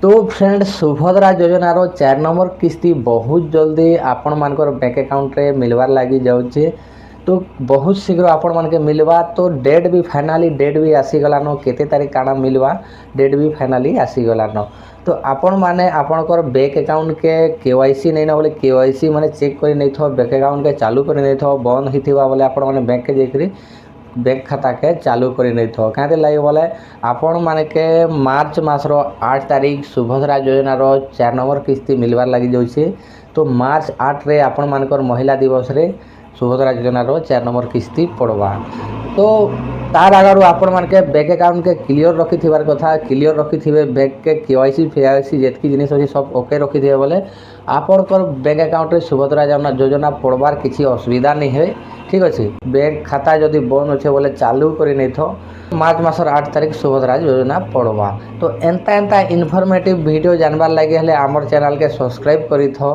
तो फ्रेंड सुभद्रा योजनार 4 नंबर किस्ती बहुत जल्दी आपण मानकर बैंक अकाउंट रे मिलवार लगी जाऊे। तो बहुत शीघ्र आपण मान के मिलवा। तो डेट भी फाइनाली डेट भी आसीगलान केते तारीख काଣା मिलवा डेट भी फाइनाली आसीगलान। तो आपण माने आपणकर बैंक अकाउंट के केवाईसी नहीं ना बोले केवाईसी माने चेक कर नहीं थो बैंक अकाउंट के चालू कर नहीं थो बंद होइथिबा बोले आपण माने बैंक के जेकरी बैंक खाता के चालू कर नहीं थो क्या लगे बोले आपण मान के मार्च मासर 8 तारीख सुभद्रा योजनार 4 नंबर किस्ती मिलवार लगी जाऊे। तो मार्च 8 रे आपण मानकर महिला दिवस रे सुभद्रा योजनार 4 नंबर किस्ती पड़वा। तो तार आगु आपण मान के बैंक अकाउंट के क्लियर रखी थिबार कथा क्लियर रखी थिबे बैंक के केवाईसी फेवाईसी जेतकी जिनिस अछि सब ओके रखी थिबे बोले आपणकर बैंक अकाउंट रे सुभद्रा योजना पड़वार किसी असुविधा नहीं है। ठीक अच्छे बैंक खाता जदि बंद अच्छे बोले चालू कर नहीं थो मार्च मासर 8 तारीख सुभद्रा योजना पड़वा। तो एंता इनफॉर्मेटिव वीडियो जानबार लगे हेले आमर चैनल के सब्सक्राइब करी थो।